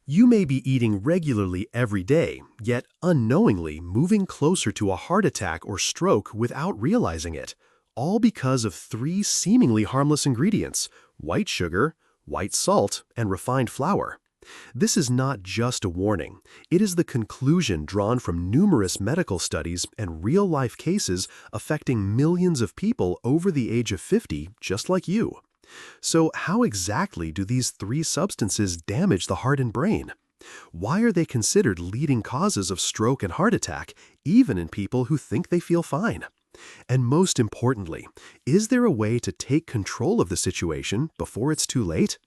You may be eating regularly every day, yet unknowingly moving closer to a heart attack or stroke without realizing it, all because of three seemingly harmless ingredients: white sugar, white salt, and refined flour. This is not just a warning. It is the conclusion drawn from numerous medical studies and real-life cases affecting millions of people over the age of 50, just like you. So how exactly do these three substances damage the heart and brain? Why are they considered leading causes of stroke and heart attack, even in people who think they feel fine? And most importantly, is there a way to take control of the situation before it's too late?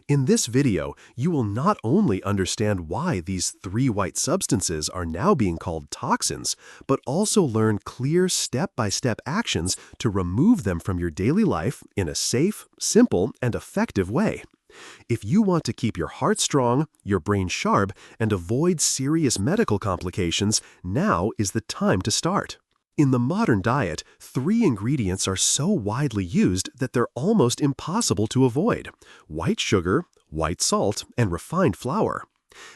In this video, you will not only understand why these three white substances are now being called toxins, but also learn clear step-by-step actions to remove them from your daily life in a safe, simple, and effective way. If you want to keep your heart strong, your brain sharp, and avoid serious medical complications, now is the time to start. In the modern diet, three ingredients are so widely used that they're almost impossible to avoid: white sugar, white salt, and refined flour.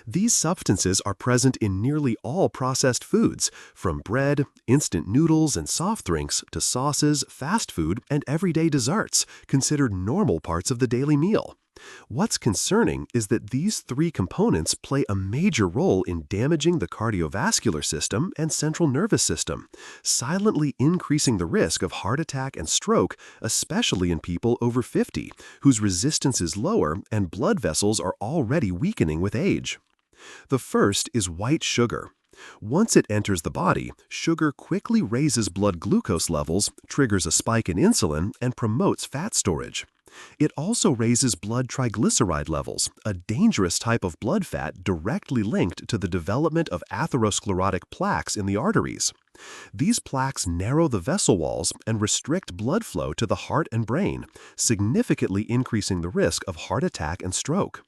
These substances are present in nearly all processed foods, from bread, instant noodles, and soft drinks to sauces, fast food, and everyday desserts, considered normal parts of the daily meal. What's concerning is that these three components play a major role in damaging the cardiovascular system and central nervous system, silently increasing the risk of heart attack and stroke, especially in people over 50, whose resistance is lower and blood vessels are already weakening with age. The first is white sugar. Once it enters the body, sugar quickly raises blood glucose levels, triggers a spike in insulin, and promotes fat storage. It also raises blood triglyceride levels, a dangerous type of blood fat directly linked to the development of atherosclerotic plaques in the arteries. These plaques narrow the vessel walls and restrict blood flow to the heart and brain, significantly increasing the risk of heart attack and stroke.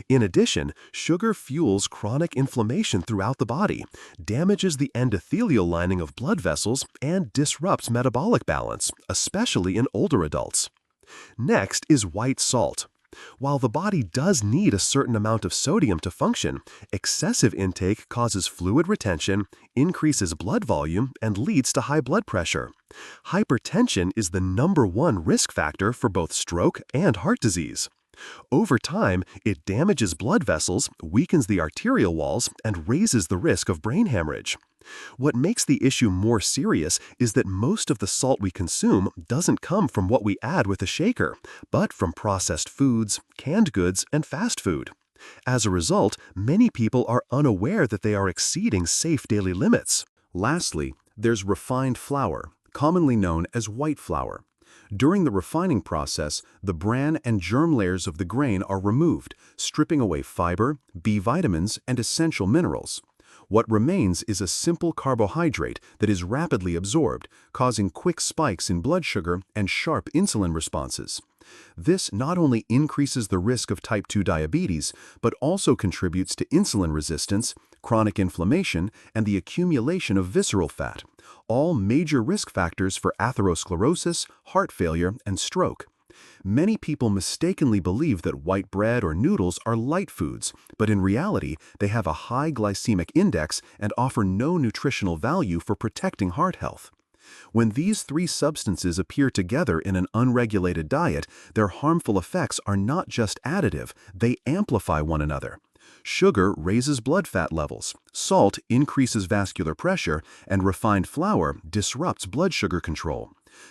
In addition, sugar fuels chronic inflammation throughout the body, damages the endothelial lining of blood vessels, and disrupts metabolic balance, especially in older adults. Next is white salt. While the body does need a certain amount of sodium to function, excessive intake causes fluid retention, increases blood volume, and leads to high blood pressure. Hypertension is the #1 risk factor for both stroke and heart disease. Over time, it damages blood vessels, weakens the arterial walls, and raises the risk of brain hemorrhage. What makes the issue more serious is that most of the salt we consume doesn't come from what we add with a shaker, but from processed foods, canned goods, and fast food. As a result, many people are unaware that they are exceeding safe daily limits. Lastly, there's refined flour, commonly known as white flour. During the refining process, the bran and germ layers of the grain are removed, stripping away fiber, B vitamins, and essential minerals. What remains is a simple carbohydrate that is rapidly absorbed, causing quick spikes in blood sugar and sharp insulin responses. This not only increases the risk of type 2 diabetes, but also contributes to insulin resistance, chronic inflammation, and the accumulation of visceral fat, all major risk factors for atherosclerosis, heart failure, and stroke. Many people mistakenly believe that white bread or noodles are light foods, but in reality, they have a high glycemic index and offer no nutritional value for protecting heart health. When these three substances appear together in an unregulated diet, their harmful effects are not just additive, they amplify one another. Sugar raises blood fat levels, salt increases vascular pressure, and refined flour disrupts blood sugar control.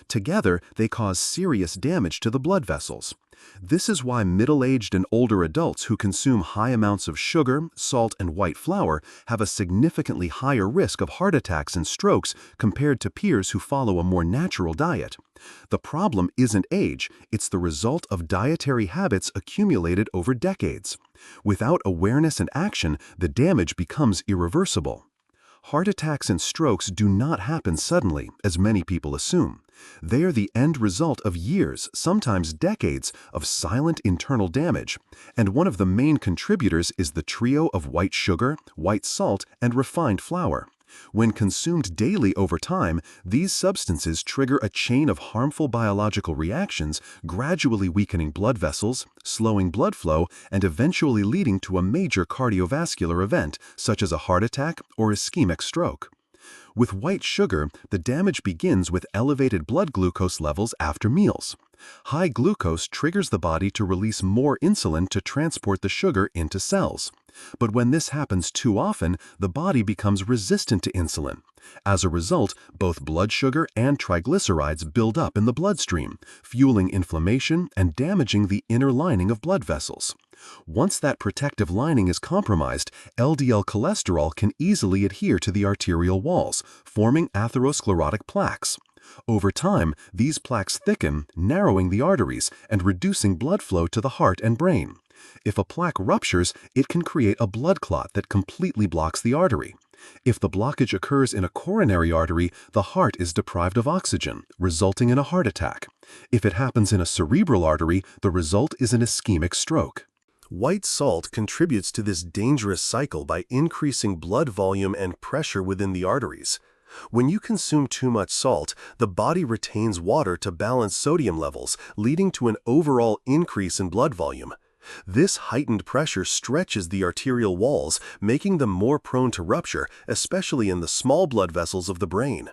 Together, they cause serious damage to the blood vessels. This is why middle-aged and older adults who consume high amounts of sugar, salt, and white flour have a significantly higher risk of heart attacks and strokes compared to peers who follow a more natural diet. The problem isn't age, it's the result of dietary habits accumulated over decades. Without awareness and action, the damage becomes irreversible. Heart attacks and strokes do not happen suddenly, as many people assume. They are the end result of years, sometimes decades, of silent internal damage, and one of the main contributors is the trio of white sugar, white salt, and refined flour. When consumed daily over time, these substances trigger a chain of harmful biological reactions, gradually weakening blood vessels, slowing blood flow, and eventually leading to a major cardiovascular event, such as a heart attack or ischemic stroke. With white sugar, the damage begins with elevated blood glucose levels after meals. High glucose triggers the body to release more insulin to transport the sugar into cells. But when this happens too often, the body becomes resistant to insulin. As a result, both blood sugar and triglycerides build up in the bloodstream, fueling inflammation and damaging the inner lining of blood vessels. Once that protective lining is compromised, LDL cholesterol can easily adhere to the arterial walls, forming atherosclerotic plaques. Over time, these plaques thicken, narrowing the arteries and reducing blood flow to the heart and brain. If a plaque ruptures, it can create a blood clot that completely blocks the artery. If the blockage occurs in a coronary artery, the heart is deprived of oxygen, resulting in a heart attack. If it happens in a cerebral artery, the result is an ischemic stroke. White salt contributes to this dangerous cycle by increasing blood volume and pressure within the arteries. When you consume too much salt, the body retains water to balance sodium levels, leading to an overall increase in blood volume. This heightened pressure stretches the arterial walls, making them more prone to rupture, especially in the small blood vessels of the brain.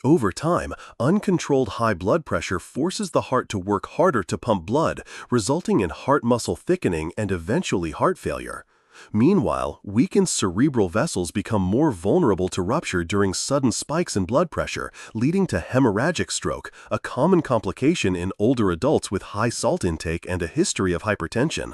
Over time, uncontrolled high blood pressure forces the heart to work harder to pump blood, resulting in heart muscle thickening and eventually heart failure. Meanwhile, weakened cerebral vessels become more vulnerable to rupture during sudden spikes in blood pressure, leading to hemorrhagic stroke, a common complication in older adults with high salt intake and a history of hypertension.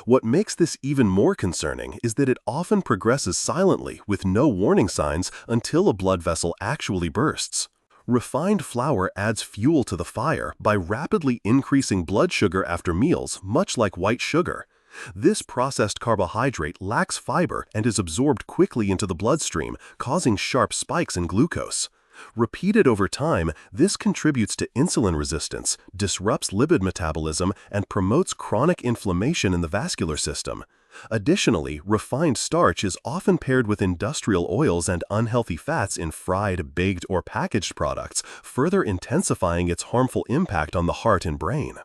What makes this even more concerning is that it often progresses silently with no warning signs until a blood vessel actually bursts. Refined flour adds fuel to the fire by rapidly increasing blood sugar after meals, much like white sugar. This processed carbohydrate lacks fiber and is absorbed quickly into the bloodstream, causing sharp spikes in glucose. Repeated over time, this contributes to insulin resistance, disrupts lipid metabolism, and promotes chronic inflammation in the vascular system. Additionally, refined starch is often paired with industrial oils and unhealthy fats in fried, baked, or packaged products, further intensifying its harmful impact on the heart and brain.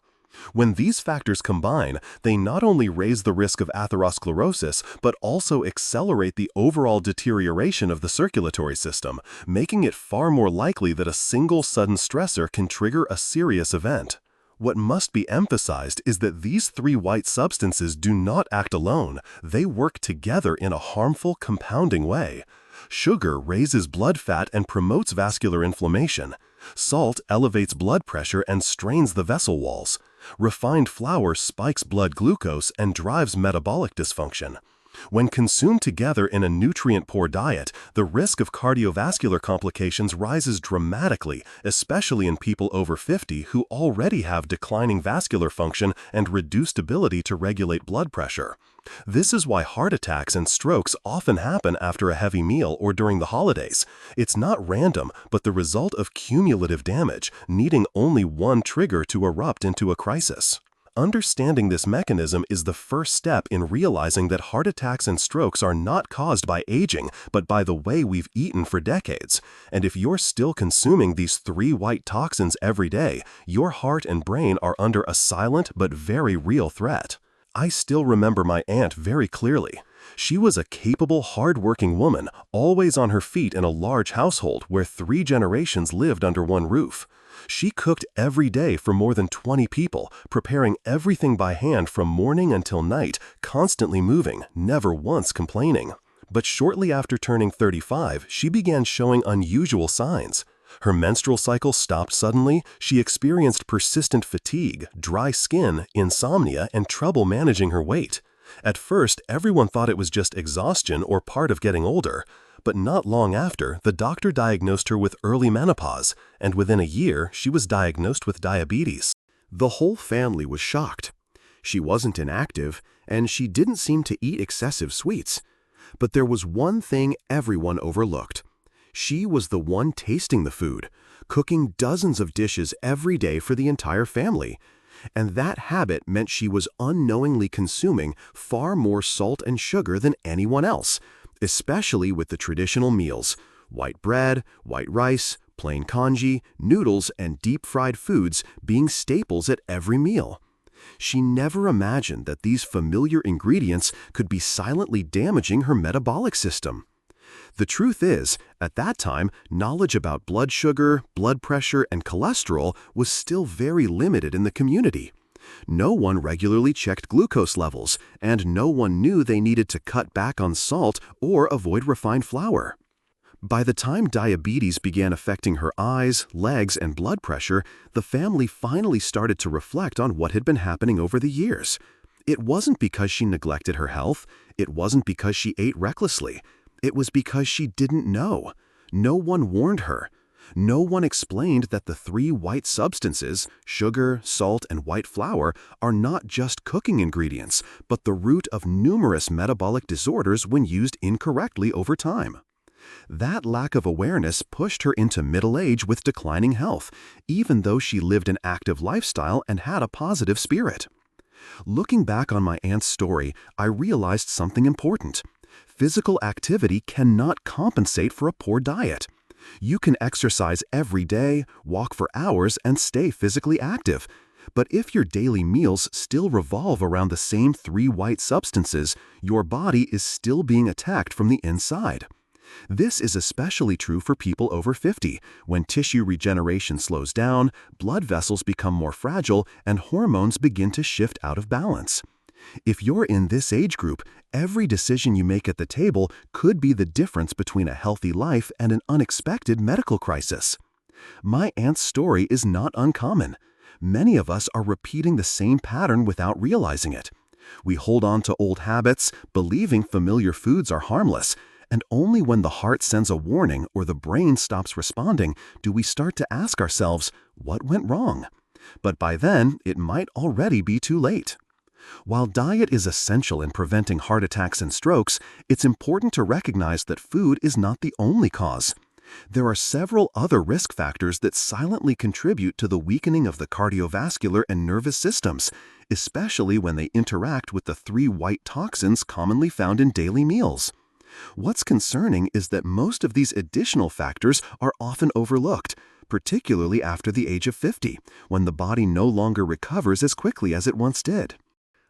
When these factors combine, they not only raise the risk of atherosclerosis, but also accelerate the overall deterioration of the circulatory system, making it far more likely that a single sudden stressor can trigger a serious event. What must be emphasized is that these three white substances do not act alone, they work together in a harmful, compounding way. Sugar raises blood fat and promotes vascular inflammation. Salt elevates blood pressure and strains the vessel walls. Refined flour spikes blood glucose and drives metabolic dysfunction. When consumed together in a nutrient-poor diet, the risk of cardiovascular complications rises dramatically, especially in people over 50 who already have declining vascular function and reduced ability to regulate blood pressure. This is why heart attacks and strokes often happen after a heavy meal or during the holidays. It's not random, but the result of cumulative damage, needing only one trigger to erupt into a crisis. Understanding this mechanism is the first step in realizing that heart attacks and strokes are not caused by aging, but by the way we've eaten for decades. And if you're still consuming these three white toxins every day, your heart and brain are under a silent but very real threat. I still remember my aunt very clearly. She was a capable, hard-working woman, always on her feet in a large household where 3 generations lived under one roof. She cooked every day for more than 20 people, preparing everything by hand from morning until night, constantly moving, never once complaining. But shortly after turning 35, she began showing unusual signs. Her menstrual cycle stopped suddenly, she experienced persistent fatigue, dry skin, insomnia, and trouble managing her weight. At first, everyone thought it was just exhaustion or part of getting older. But not long after, the doctor diagnosed her with early menopause, and within a year, she was diagnosed with diabetes. The whole family was shocked. She wasn't inactive, and she didn't seem to eat excessive sweets. But there was one thing everyone overlooked. She was the one tasting the food, cooking dozens of dishes every day for the entire family. And that habit meant she was unknowingly consuming far more salt and sugar than anyone else, especially with the traditional meals: white bread, white rice, plain congee, noodles, and deep-fried foods being staples at every meal. She never imagined that these familiar ingredients could be silently damaging her metabolic system. The truth is, at that time, knowledge about blood sugar, blood pressure, and cholesterol was still very limited in the community. No one regularly checked glucose levels, and no one knew they needed to cut back on salt or avoid refined flour. By the time diabetes began affecting her eyes, legs, and blood pressure, the family finally started to reflect on what had been happening over the years. It wasn't because she neglected her health. It wasn't because she ate recklessly. It was because she didn't know. No one warned her. No one explained that the three white substances, sugar, salt, and white flour, are not just cooking ingredients, but the root of numerous metabolic disorders when used incorrectly over time. That lack of awareness pushed her into middle age with declining health, even though she lived an active lifestyle and had a positive spirit. Looking back on my aunt's story, I realized something important. Physical activity cannot compensate for a poor diet. You can exercise every day, walk for hours, and stay physically active. But if your daily meals still revolve around the same three white substances, your body is still being attacked from the inside. This is especially true for people over 50, when tissue regeneration slows down, blood vessels become more fragile, and hormones begin to shift out of balance. If you're in this age group, every decision you make at the table could be the difference between a healthy life and an unexpected medical crisis. My aunt's story is not uncommon. Many of us are repeating the same pattern without realizing it. We hold on to old habits, believing familiar foods are harmless, and only when the heart sends a warning or the brain stops responding do we start to ask ourselves, what went wrong? But by then, it might already be too late. While diet is essential in preventing heart attacks and strokes, it's important to recognize that food is not the only cause. There are several other risk factors that silently contribute to the weakening of the cardiovascular and nervous systems, especially when they interact with the three white toxins commonly found in daily meals. What's concerning is that most of these additional factors are often overlooked, particularly after the age of 50, when the body no longer recovers as quickly as it once did.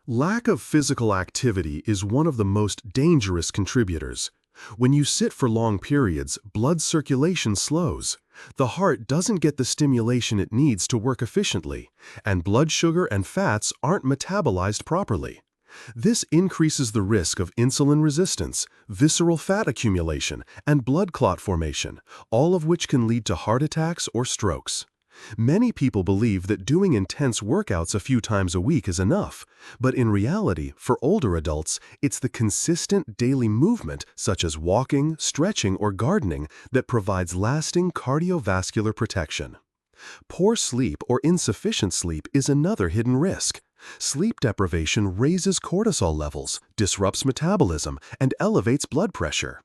Lack of physical activity is one of the most dangerous contributors. When you sit for long periods, blood circulation slows. The heart doesn't get the stimulation it needs to work efficiently, and blood sugar and fats aren't metabolized properly. This increases the risk of insulin resistance, visceral fat accumulation, and blood clot formation, all of which can lead to heart attacks or strokes. Many people believe that doing intense workouts a few times a week is enough, but in reality, for older adults, it's the consistent daily movement, such as walking, stretching, or gardening, that provides lasting cardiovascular protection. Poor sleep or insufficient sleep is another hidden risk. Sleep deprivation raises cortisol levels, disrupts metabolism, and elevates blood pressure.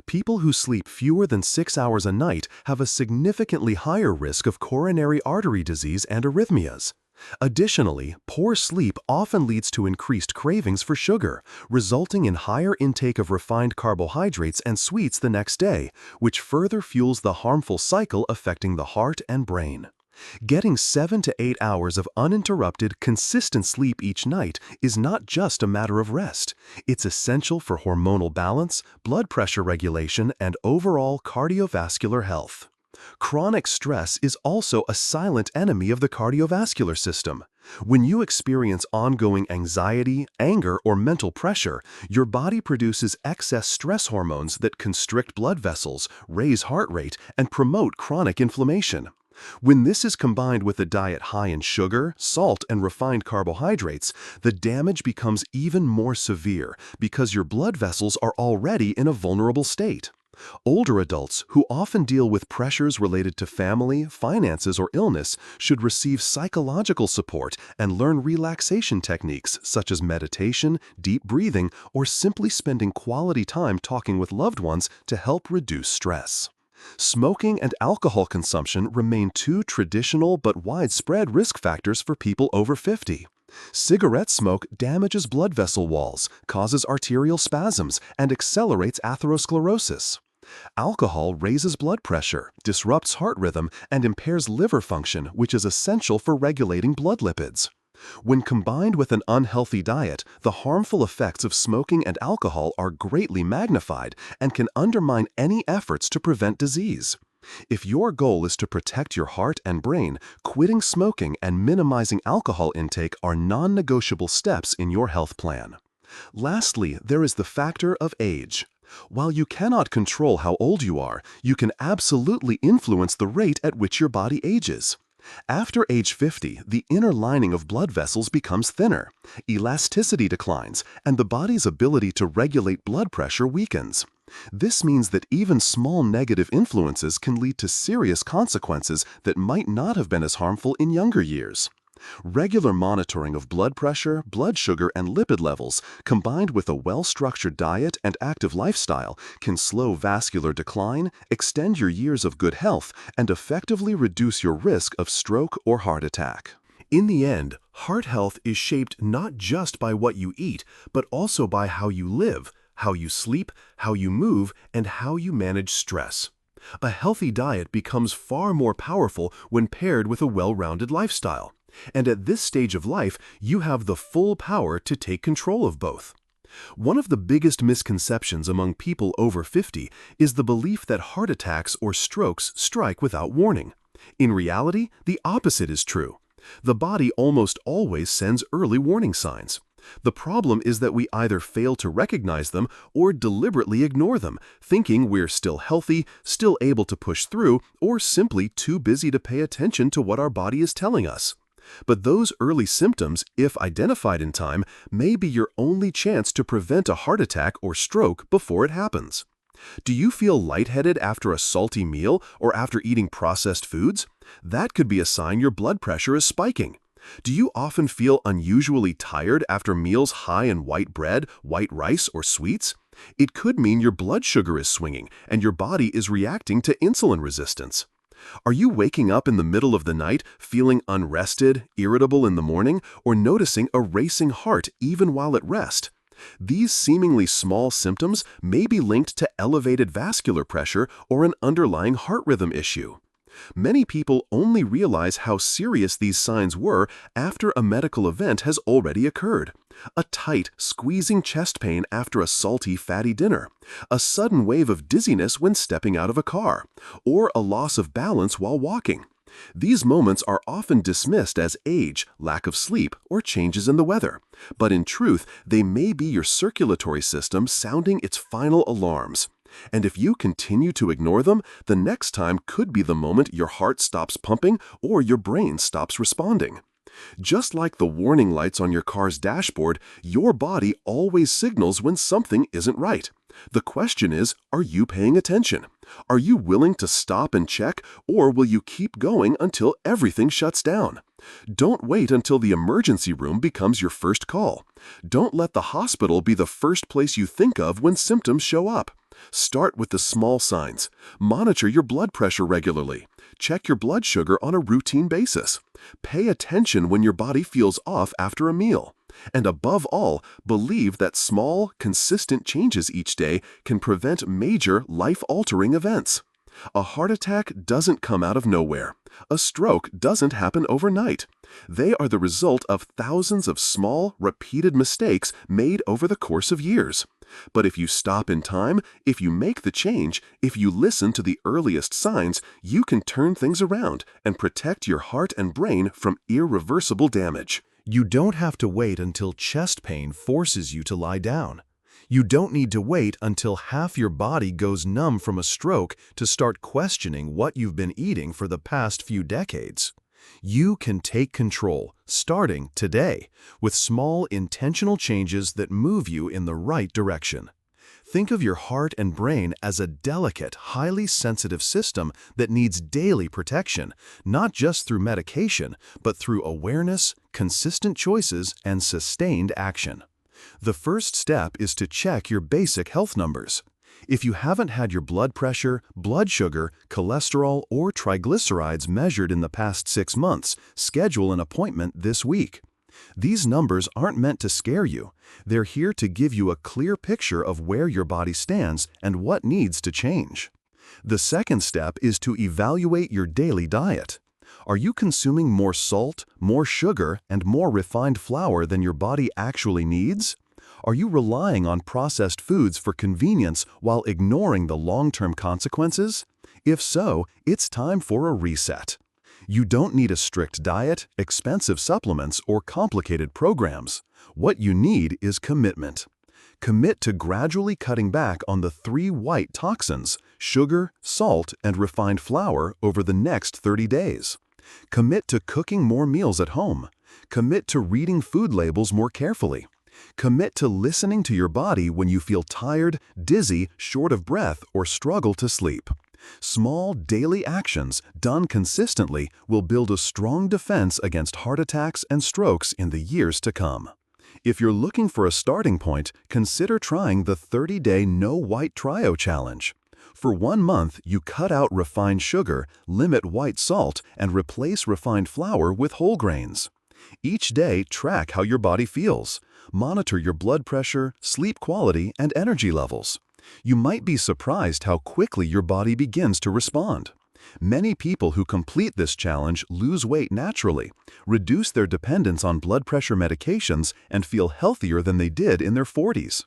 People who sleep fewer than 6 hours a night have a significantly higher risk of coronary artery disease and arrhythmias. Additionally, poor sleep often leads to increased cravings for sugar, resulting in higher intake of refined carbohydrates and sweets the next day, which further fuels the harmful cycle affecting the heart and brain. Getting 7 to 8 hours of uninterrupted, consistent sleep each night is not just a matter of rest. It's essential for hormonal balance, blood pressure regulation, and overall cardiovascular health. Chronic stress is also a silent enemy of the cardiovascular system. When you experience ongoing anxiety, anger, or mental pressure, your body produces excess stress hormones that constrict blood vessels, raise heart rate, and promote chronic inflammation. When this is combined with a diet high in sugar, salt, and refined carbohydrates, the damage becomes even more severe because your blood vessels are already in a vulnerable state. Older adults, who often deal with pressures related to family, finances, or illness, should receive psychological support and learn relaxation techniques such as meditation, deep breathing, or simply spending quality time talking with loved ones to help reduce stress. Smoking and alcohol consumption remain two traditional but widespread risk factors for people over 50. Cigarette smoke damages blood vessel walls, causes arterial spasms, and accelerates atherosclerosis. Alcohol raises blood pressure, disrupts heart rhythm, and impairs liver function, which is essential for regulating blood lipids. When combined with an unhealthy diet, the harmful effects of smoking and alcohol are greatly magnified and can undermine any efforts to prevent disease. If your goal is to protect your heart and brain, quitting smoking and minimizing alcohol intake are non-negotiable steps in your health plan. Lastly, there is the factor of age. While you cannot control how old you are, you can absolutely influence the rate at which your body ages. After age 50, the inner lining of blood vessels becomes thinner, elasticity declines, and the body's ability to regulate blood pressure weakens. This means that even small negative influences can lead to serious consequences that might not have been as harmful in younger years. Regular monitoring of blood pressure, blood sugar, and lipid levels, combined with a well-structured diet and active lifestyle, can slow vascular decline, extend your years of good health, and effectively reduce your risk of stroke or heart attack. In the end, heart health is shaped not just by what you eat, but also by how you live, how you sleep, how you move, and how you manage stress. A healthy diet becomes far more powerful when paired with a well-rounded lifestyle. And at this stage of life, you have the full power to take control of both. One of the biggest misconceptions among people over 50 is the belief that heart attacks or strokes strike without warning. In reality, the opposite is true. The body almost always sends early warning signs. The problem is that we either fail to recognize them or deliberately ignore them, thinking we're still healthy, still able to push through, or simply too busy to pay attention to what our body is telling us. But those early symptoms, if identified in time, may be your only chance to prevent a heart attack or stroke before it happens. Do you feel lightheaded after a salty meal or after eating processed foods? That could be a sign your blood pressure is spiking. Do you often feel unusually tired after meals high in white bread, white rice, or sweets? It could mean your blood sugar is swinging and your body is reacting to insulin resistance. Are you waking up in the middle of the night, feeling unrested, irritable in the morning, or noticing a racing heart even while at rest? These seemingly small symptoms may be linked to elevated vascular pressure or an underlying heart rhythm issue. Many people only realize how serious these signs were after a medical event has already occurred. A tight, squeezing chest pain after a salty, fatty dinner, a sudden wave of dizziness when stepping out of a car, or a loss of balance while walking. These moments are often dismissed as age, lack of sleep, or changes in the weather, but in truth, they may be your circulatory system sounding its final alarms. And if you continue to ignore them, the next time could be the moment your heart stops pumping or your brain stops responding. Just like the warning lights on your car's dashboard, your body always signals when something isn't right. The question is, are you paying attention? Are you willing to stop and check, or will you keep going until everything shuts down? Don't wait until the emergency room becomes your first call. Don't let the hospital be the first place you think of when symptoms show up. Start with the small signs. Monitor your blood pressure regularly. Check your blood sugar on a routine basis. Pay attention when your body feels off after a meal. And above all, believe that small, consistent changes each day can prevent major, life-altering events. A heart attack doesn't come out of nowhere. A stroke doesn't happen overnight. They are the result of thousands of small, repeated mistakes made over the course of years. But if you stop in time, if you make the change, if you listen to the earliest signs, you can turn things around and protect your heart and brain from irreversible damage. You don't have to wait until chest pain forces you to lie down. You don't need to wait until half your body goes numb from a stroke to start questioning what you've been eating for the past few decades. You can take control, starting today, with small, intentional changes that move you in the right direction. Think of your heart and brain as a delicate, highly sensitive system that needs daily protection, not just through medication, but through awareness, consistent choices, and sustained action. The first step is to check your basic health numbers. If you haven't had your blood pressure, blood sugar, cholesterol, or triglycerides measured in the past 6 months, schedule an appointment this week. These numbers aren't meant to scare you. They're here to give you a clear picture of where your body stands and what needs to change. The second step is to evaluate your daily diet. Are you consuming more salt, more sugar, and more refined flour than your body actually needs? Are you relying on processed foods for convenience while ignoring the long-term consequences? If so, it's time for a reset. You don't need a strict diet, expensive supplements, or complicated programs. What you need is commitment. Commit to gradually cutting back on the 3 white toxins, sugar, salt, and refined flour over the next 30 days. Commit to cooking more meals at home. Commit to reading food labels more carefully. Commit to listening to your body when you feel tired, dizzy, short of breath, or struggle to sleep. Small daily actions done consistently will build a strong defense against heart attacks and strokes in the years to come. If you're looking for a starting point, consider trying the 30-day No White Trio Challenge. For 1 month, you cut out refined sugar, limit white salt, and replace refined flour with whole grains. Each day, track how your body feels. Monitor your blood pressure, sleep quality, and energy levels. You might be surprised how quickly your body begins to respond. Many people who complete this challenge lose weight naturally, reduce their dependence on blood pressure medications, and feel healthier than they did in their 40s.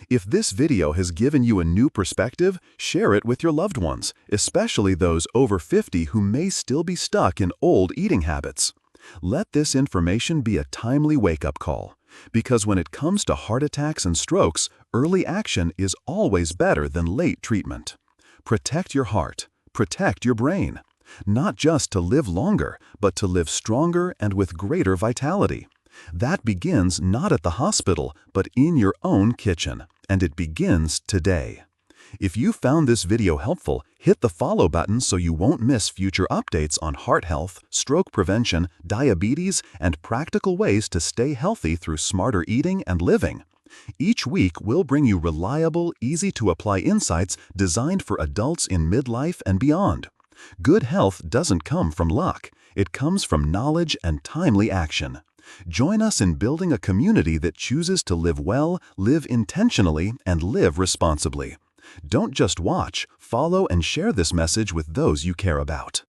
If this video has given you a new perspective, share it with your loved ones, especially those over 50 who may still be stuck in old eating habits. Let this information be a timely wake-up call, because when it comes to heart attacks and strokes, early action is always better than late treatment. Protect your heart. Protect your brain. Not just to live longer, but to live stronger and with greater vitality. That begins not at the hospital, but in your own kitchen, and it begins today. If you found this video helpful, hit the follow button so you won't miss future updates on heart health, stroke prevention, diabetes, and practical ways to stay healthy through smarter eating and living. Each week, we'll bring you reliable, easy-to-apply insights designed for adults in midlife and beyond. Good health doesn't come from luck. It comes from knowledge and timely action. Join us in building a community that chooses to live well, live intentionally, and live responsibly. Don't just watch, follow and share this message with those you care about.